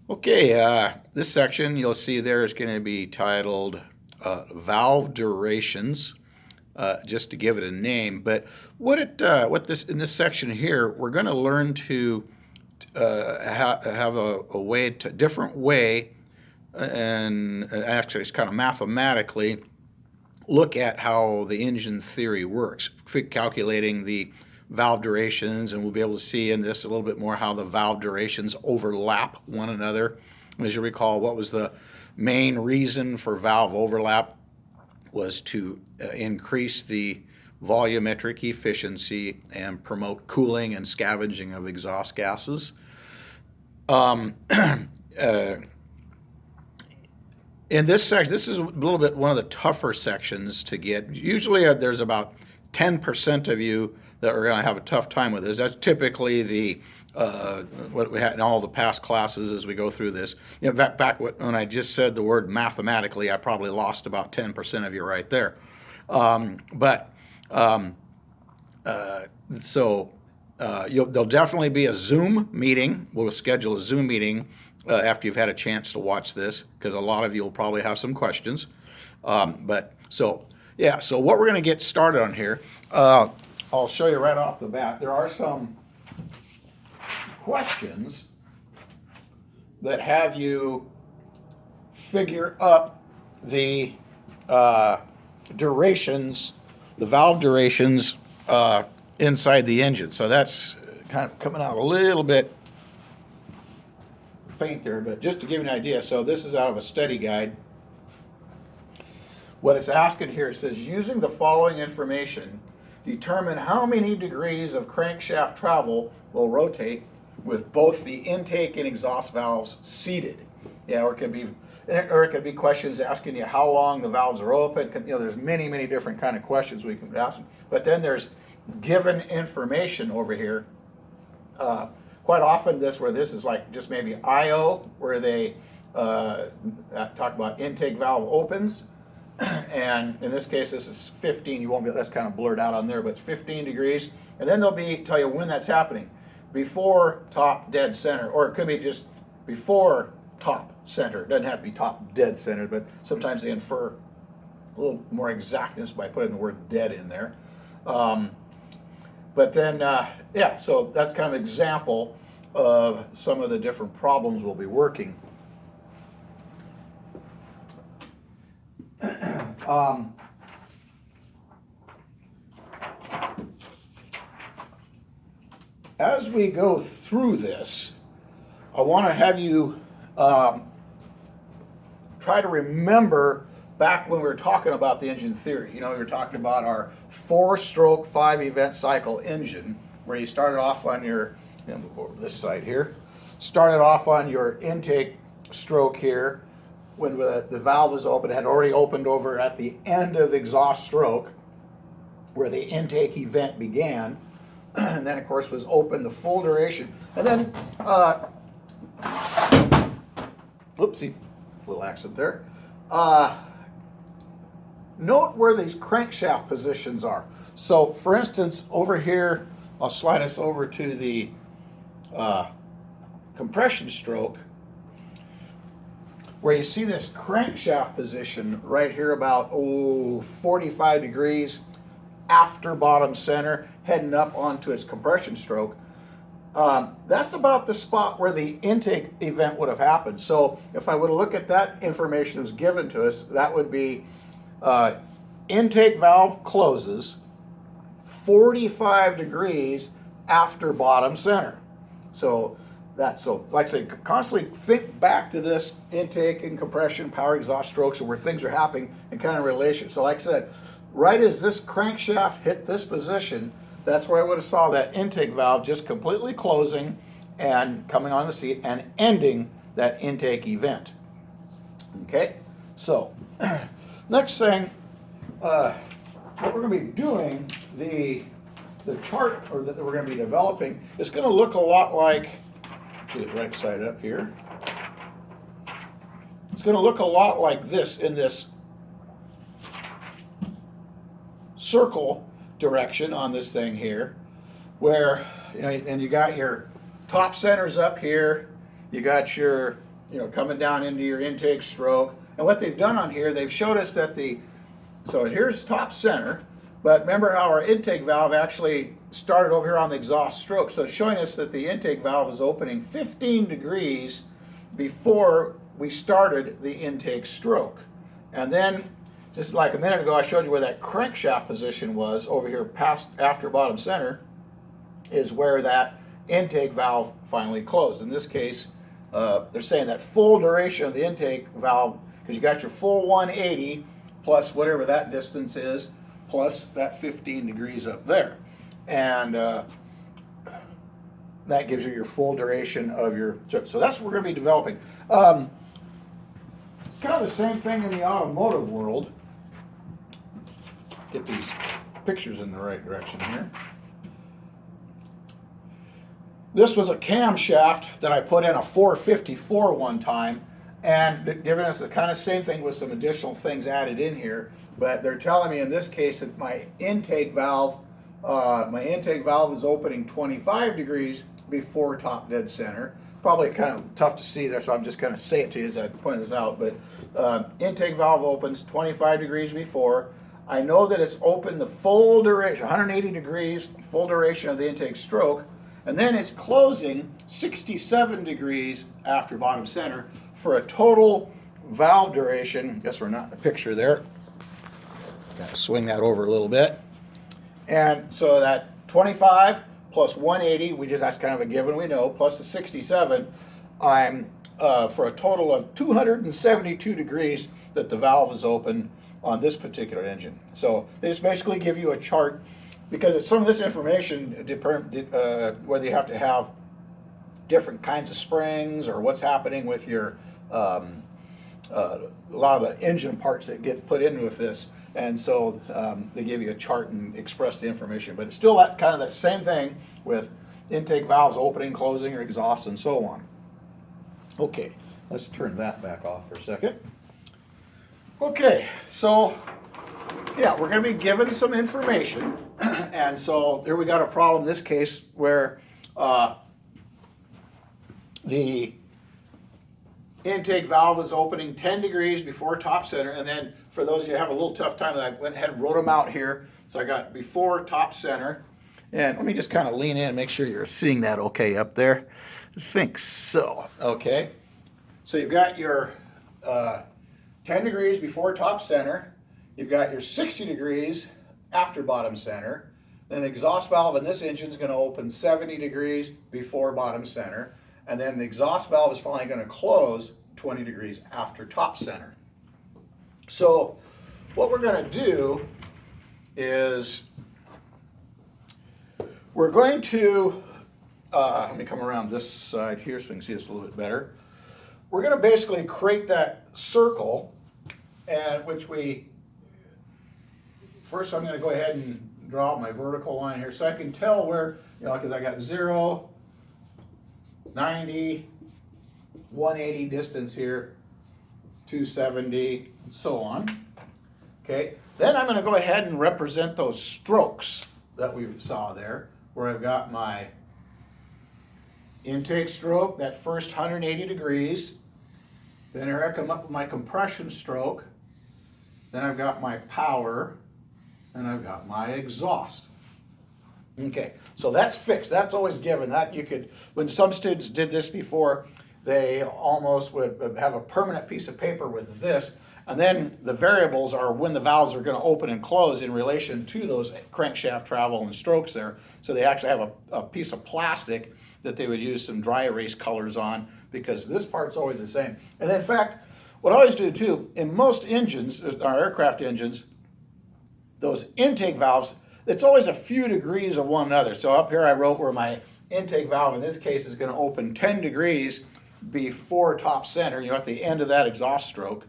Okay, this section you'll see there is going to be titled Valve Durations, just to give it a name. But what this in this section here, we're going to learn to have a way, different way, and actually it's kind of mathematically look at how the engine theory works, calculating the valve durations, and we'll be able to see in this a little bit more how the valve durations overlap one another. As you recall, what was the main reason for valve overlap was to increase the volumetric efficiency and promote cooling and scavenging of exhaust gases. In this section, this is a little bit one of the tougher sections to get. Usually there's about 10% of you that are going to have a tough time with this. That's typically the what we had in all the past classes as we go through this. You know, back when I just said the word mathematically, I probably lost about 10% of you right there. There'll definitely be a Zoom meeting. We'll schedule a Zoom meeting after you've had a chance to watch this, because a lot of you will probably have some questions. So what we're going to get started on here, I'll show you right off the bat. There are some questions that have you figure up the durations, the valve durations inside the engine. So that's kind of coming out a little bit faint there, but just to give you an idea, so this is out of a study guide. What it's asking here, it says, using the following information, determine how many degrees of crankshaft travel will rotate with both the intake and exhaust valves seated. Yeah, or it could be questions asking you how long the valves are open. There's many different kind of questions we can ask. But then there's given information over here. Quite often this is like just maybe IO, where they talk about intake valve opens. And in this case, this is 15. You won't be, that's kind of blurred out on there, but it's 15 degrees. And then they'll tell you when that's happening. Before top dead center, or it could be just before top center. It doesn't have to be top dead center, but sometimes they infer a little more exactness by putting the word dead in there. But then, so that's kind of an example of some of the different problems we'll be working. As we go through this, I want to have you try to remember back when we were talking about the engine theory. We were talking about our 4-stroke 5-event cycle engine, where you started off on your, move over to this side here, started off on your intake stroke here when the valve was open. It had already opened over at the end of the exhaust stroke where the intake event began. And then, of course, was open the full duration. And then, oopsie, little accident there. Note where these crankshaft positions are. So, for instance, over here, I'll slide us over to the compression stroke, where you see this crankshaft position right here about 45 degrees after bottom center, heading up onto its compression stroke. That's about the spot where the intake event would have happened. So if I would look at that information that was given to us, that would be intake valve closes 45 degrees after bottom center. So like I say, constantly think back to this intake and compression, power exhaust strokes, and where things are happening in kind of relation. So like I said, right as this crankshaft hit this position, that's where I would have saw that intake valve just completely closing and coming on the seat and ending that intake event. Okay, so next thing, what we're going to be doing, the chart that we're going to be developing is going to look a lot like, get the right side up here. It's going to look a lot like this in this circle direction on this thing here, where and you got your top centers up here, you got your coming down into your intake stroke. And what they've done on here, they've showed us that so here's top center, but remember how our intake valve actually started over here on the exhaust stroke. So it's showing us that the intake valve is opening 15 degrees before we started the intake stroke. And then, just like a minute ago, I showed you where that crankshaft position was over here past after bottom center, is where that intake valve finally closed. In this case, they're saying that full duration of the intake valve, because you got your full 180 plus whatever that distance is, plus that 15 degrees up there. And that gives you your full duration of your trip. So that's what we're going to be developing. Kind of the same thing in the automotive world. Get these pictures in the right direction here. This was a camshaft that I put in a 454 one time, and giving us the kind of same thing with some additional things added in here. But they're telling me in this case that my intake valve is opening 25 degrees before top dead center. Probably kind of tough to see there, so I'm just going to say it to you as I point this out. But intake valve opens 25 degrees before. I know that it's open the full duration, 180 degrees, full duration of the intake stroke. And then it's closing 67 degrees after bottom center for a total valve duration. Guess we're not in the picture there. Got to swing that over a little bit. And so that 25 plus 180, that's kind of a given, we know, plus the 67, I'm for a total of 272 degrees that the valve is open on this particular engine. So they just basically give you a chart, because some of this information, whether you have to have different kinds of springs or what's happening with your a lot of the engine parts that get put in with this, and so they give you a chart and express the information. But it's still kind of that same thing with intake valves opening, closing, or exhaust, and so on. Okay, let's turn that back off for a second. Okay, so yeah, we're going to be given some information, and so here we got a problem in this case where the intake valve is opening 10 degrees before top center, and then for those of you who have a little tough time, I went ahead and wrote them out here. So I got before top center, and let me just kind of lean in and make sure you're seeing that okay up there. I think so. Okay, so you've got your 10 degrees before top center. You've got your 60 degrees after bottom center. Then the exhaust valve in this engine is going to open 70 degrees before bottom center. And then the exhaust valve is finally going to close 20 degrees after top center. So what we're going to do is we're going to, let me come around this side here so we can see this a little bit better. We're going to basically create that circle, and first I'm going to go ahead and draw my vertical line here so I can tell where, because I got 0, 90, 180 distance here, 270, and so on. Okay, then I'm going to go ahead and represent those strokes that we saw there, where I've got my intake stroke, that first 180 degrees. Then here I come up with my compression stroke. Then I've got my power, and I've got my exhaust. Okay, so that's fixed. That's always given. That you could, when some students did this before, they almost would have a permanent piece of paper with this, and then the variables are when the valves are going to open and close in relation to those crankshaft travel and strokes there. So they actually have a piece of plastic that they would use some dry erase colors on, because this part's always the same. And in fact, what I always do too, in most engines, our aircraft engines, those intake valves, it's always a few degrees of one another. So up here I wrote where my intake valve in this case is going to open 10 degrees before top center, at the end of that exhaust stroke.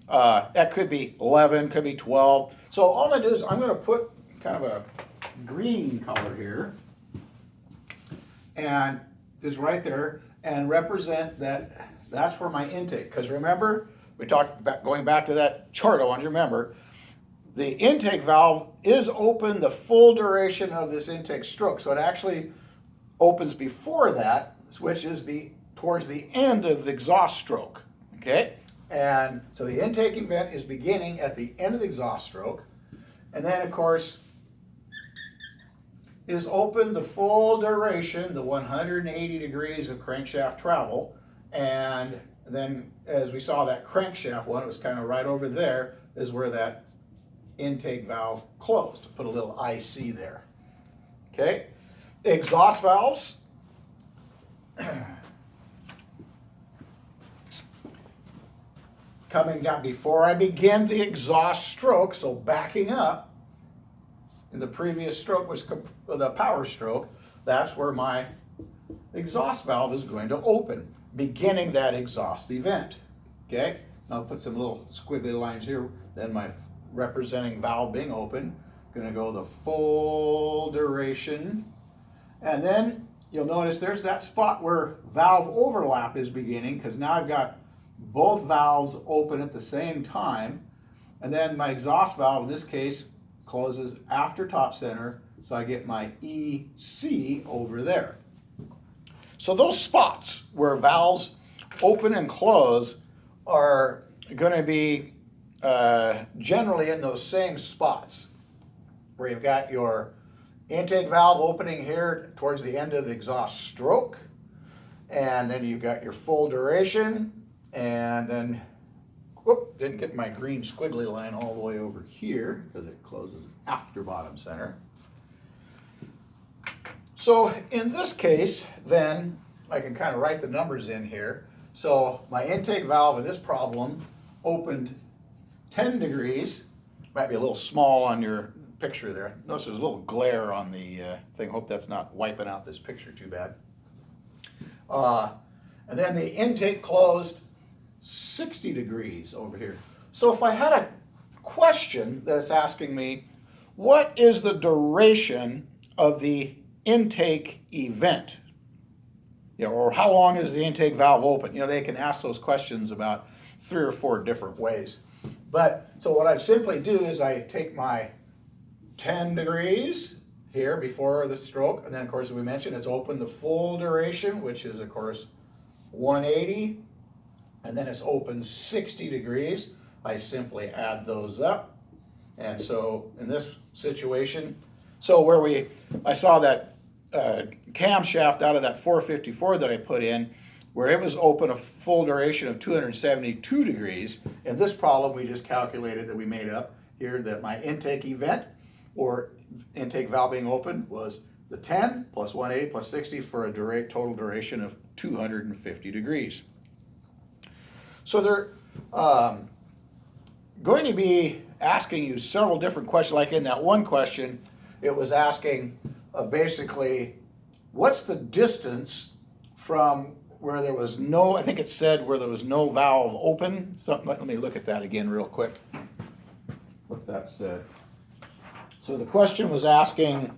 That could be 11, could be 12. So all I'm going to do is I'm going to put kind of a green color here, and is right there, and represent that that's where my intake, because remember, we talked about going back to that chart. I want you to remember, the intake valve is open the full duration of this intake stroke. So it actually opens before that, which is the towards the end of the exhaust stroke, okay? And so the intake event is beginning at the end of the exhaust stroke. And then, of course, is open the full duration, the 180 degrees of crankshaft travel. And then, as we saw, that crankshaft one, it was kind of right over there, is where that intake valve closed. Put a little IC there. Okay? Exhaust valves. Coming down before I begin the exhaust stroke, so backing up, in the previous stroke was the power stroke, that's where my exhaust valve is going to open, beginning that exhaust event. Okay? Now I'll put some little squiggly lines here, then my representing valve being open, going to go the full duration, and then you'll notice there's that spot where valve overlap is beginning, because now I've got both valves open at the same time, and then my exhaust valve in this case closes after top center, so I get my EC over there. So those spots where valves open and close are going to be generally in those same spots, where you've got your intake valve opening here towards the end of the exhaust stroke, and then you've got your full duration, and then, whoop, didn't get my green squiggly line all the way over here because it closes after bottom center. So in this case, then, I can kind of write the numbers in here. So my intake valve in this problem opened 10 degrees. Might be a little small on your picture there. Notice there's a little glare on the thing. Hope that's not wiping out this picture too bad. And then the intake closed 60 degrees over here. So if I had a question that's asking me, what is the duration of the intake event? You know, or how long is the intake valve open? You know, they can ask those questions about 3 or 4 different ways. But, so what I simply do is I take my 10 degrees here before the stroke, and then of course as we mentioned, it's open the full duration, which is of course 180, and then it's open 60 degrees. I simply add those up. And so in this situation, so where I saw that camshaft out of that 454 that I put in, where it was open a full duration of 272 degrees. In this problem, we just calculated that we made up here that my intake event, or intake valve being open, was the 10 plus 180 plus 60 for a total duration of 250 degrees. So they're going to be asking you several different questions. Like in that one question, it was asking basically, what's the distance from where there was no, I think it said where there was no valve open. Something, let me look at that again real quick, what that said. So the question was asking,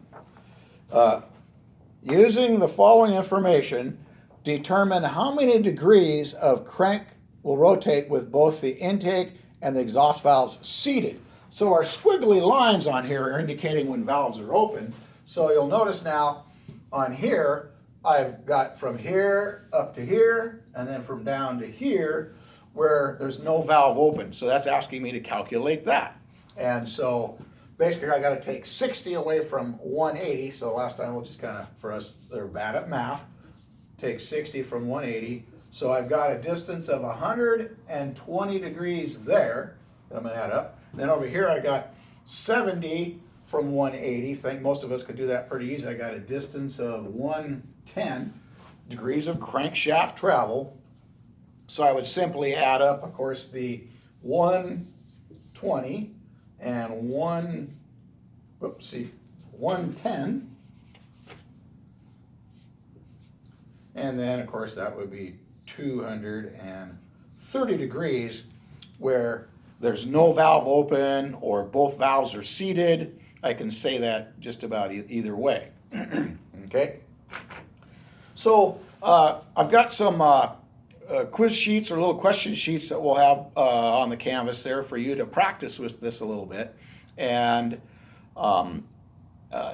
using the following information, determine how many degrees of crank will rotate with both the intake and the exhaust valves seated. So our squiggly lines on here are indicating when valves are open. So you'll notice now on here, I've got from here up to here, and then from down to here, where there's no valve open. So that's asking me to calculate that. And so basically I got to take 60 away from 180. So last time we'll just kind of, for us that are bad at math, take 60 from 180. So I've got a distance of 120 degrees there that I'm going to add up. Then over here I got 70 from 180. I think most of us could do that pretty easy. I got a distance of 110 degrees of crankshaft travel. So I would simply add up, of course, the 120 and 110. And then, of course, that would be 230 degrees where there's no valve open or both valves are seated. I can say that just about either way. Okay? So I've got some quiz sheets or little question sheets that we'll have on the canvas there for you to practice with this a little bit. And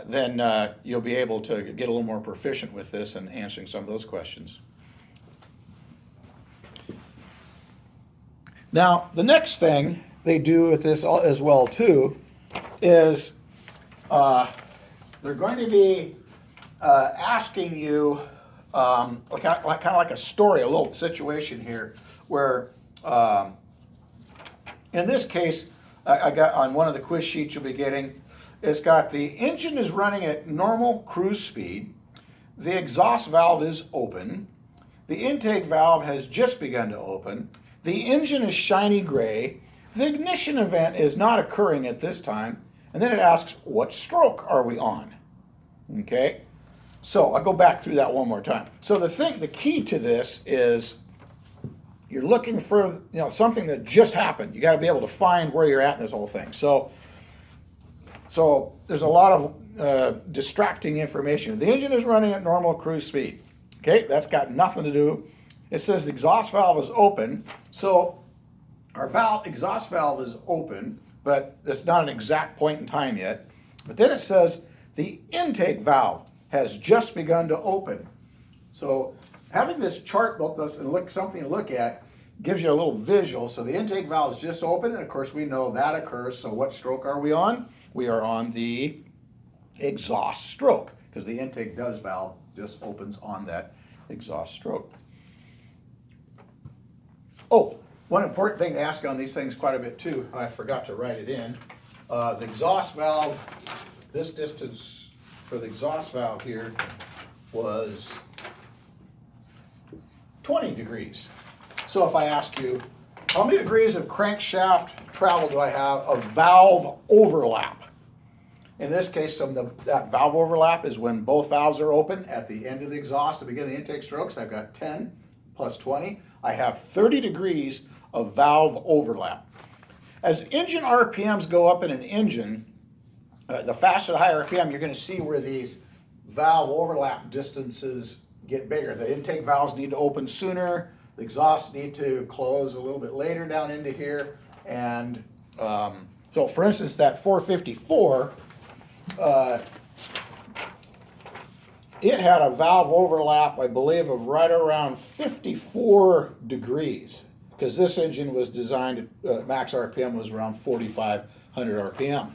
then you'll be able to get a little more proficient with this and answering some of those questions. Now, the next thing they do with this as well too is they're going to be asking you kind of like a story, a little situation here, where in this case, I got on one of the quiz sheets you'll be getting, it's got the engine is running at normal cruise speed, the exhaust valve is open, the intake valve has just begun to open, the engine is shiny gray, the ignition event is not occurring at this time, and then it asks, what stroke are we on? Okay, so I'll go back through that one more time. So the key to this is you're looking for something that just happened. You got to be able to find where you're at in this whole thing. So there's a lot of distracting information. The engine is running at normal cruise speed. Okay, that's got nothing to do. It says the exhaust valve is open. So our exhaust valve is open, but it's not an exact point in time yet. But then it says the intake valve has just begun to open. So having this chart built us and something to look at gives you a little visual. So the intake valve is just open, and of course we know that occurs. So what stroke are we on? We are on the exhaust stroke, because the intake valve just opens on that exhaust stroke. Oh, one important thing to ask on these things quite a bit too, I forgot to write it in. The exhaust valve, this distance for the exhaust valve here was 20 degrees. So if I ask you, how many degrees of crankshaft travel do I have of valve overlap? In this case, that valve overlap is when both valves are open at the end of the exhaust, at the beginning of the intake strokes. I've got 10 plus 20. I have 30 degrees of valve overlap. As engine RPMs go up in an engine, the faster the higher RPM, you're going to see where these valve overlap distances get bigger. The intake valves need to open sooner. The exhausts need to close a little bit later down into here. And so for instance, that 454, it had a valve overlap, I believe, of right around 54 degrees, because this engine was designed, max RPM was around 4,500 RPM.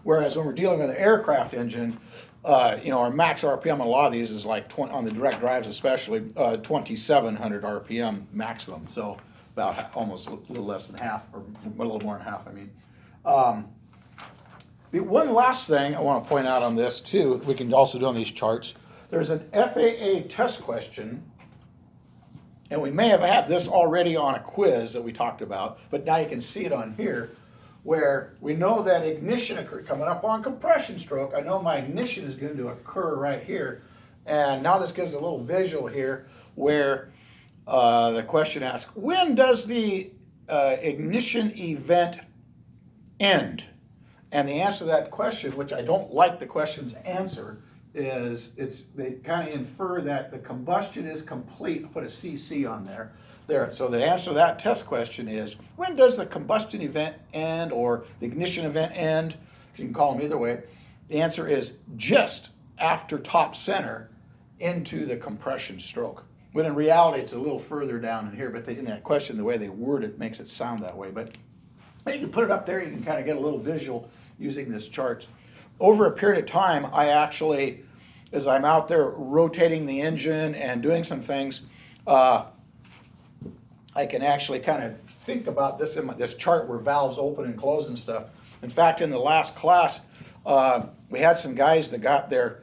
Whereas when we're dealing with an aircraft engine, our max RPM on a lot of these is like on the direct drives especially, 2,700 RPM maximum. So about almost a little less than half, or a little more than half, I mean. The one last thing I want to point out on this too, we can also do on these charts, there's an FAA test question, and we may have had this already on a quiz that we talked about, but now you can see it on here, where we know that ignition occurred coming up on compression stroke. I know my ignition is going to occur right here, and now this gives a little visual here where the question asks, when does the ignition event end? And the answer to that question, which I don't like the question's answer, is they kind of infer that the combustion is complete. I'll put a CC on there. So the answer to that test question is, when does the combustion event end, or the ignition event end? You can call them either way. The answer is just after top center into the compression stroke. When in reality, it's a little further down in here, but in that question, the way they word it makes it sound that way. But you can put it up there, you can kind of get a little visual using this chart. Over a period of time, I actually, as I'm out there rotating the engine and doing some things, I can actually kind of think about this in this chart where valves open and close and stuff. In fact, in the last class, we had some guys that got their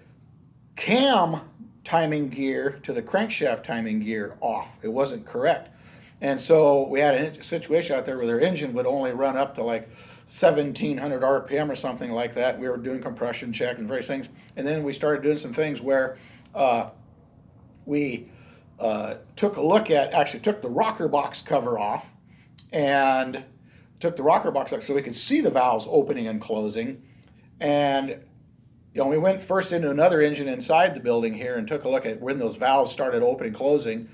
cam timing gear to the crankshaft timing gear off. It wasn't correct. And so we had a situation out there where their engine would only run up to like 1,700 RPM or something like that. We were doing compression check and various things. And then we started doing some things where we took a look at, actually took the rocker box cover off and took the rocker box off so we could see the valves opening and closing. And we went first into another engine inside the building here and took a look at when those valves started opening and closing,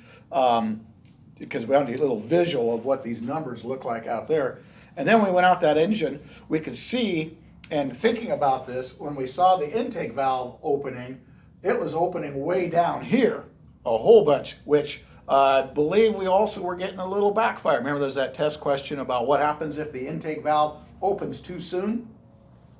because we wanted to get a little visual of what these numbers look like out there. And then we went out that engine, we could see, and thinking about this, when we saw the intake valve opening, it was opening way down here, a whole bunch, which I believe we also were getting a little backfire. Remember, there's that test question about what happens if the intake valve opens too soon?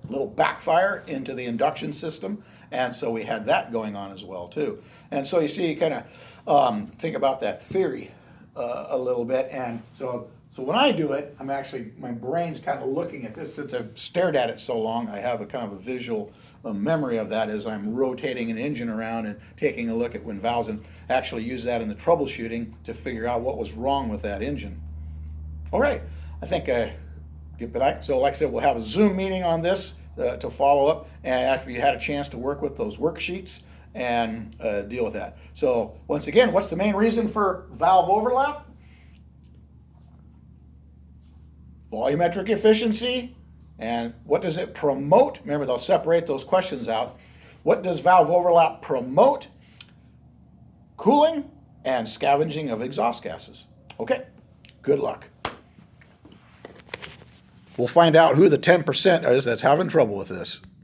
A little backfire into the induction system, and so we had that going on as well too. And so you see, you kind of think about that theory a little bit. And so when I do it, I'm actually, my brain's kind of looking at this. Since I've stared at it so long, I have a kind of a visual memory of that as I'm rotating an engine around and taking a look at when valves, and actually use that in the troubleshooting to figure out what was wrong with that engine. All right, I think get back. So like I said, we'll have a Zoom meeting on this to follow up, and after you had a chance to work with those worksheets and deal with that. So once again, what's the main reason for valve overlap? Volumetric efficiency. And what does it promote? Remember, they'll separate those questions out. What does valve overlap promote? Cooling and scavenging of exhaust gases. Okay, good luck. We'll find out who the 10% is that's having trouble with this.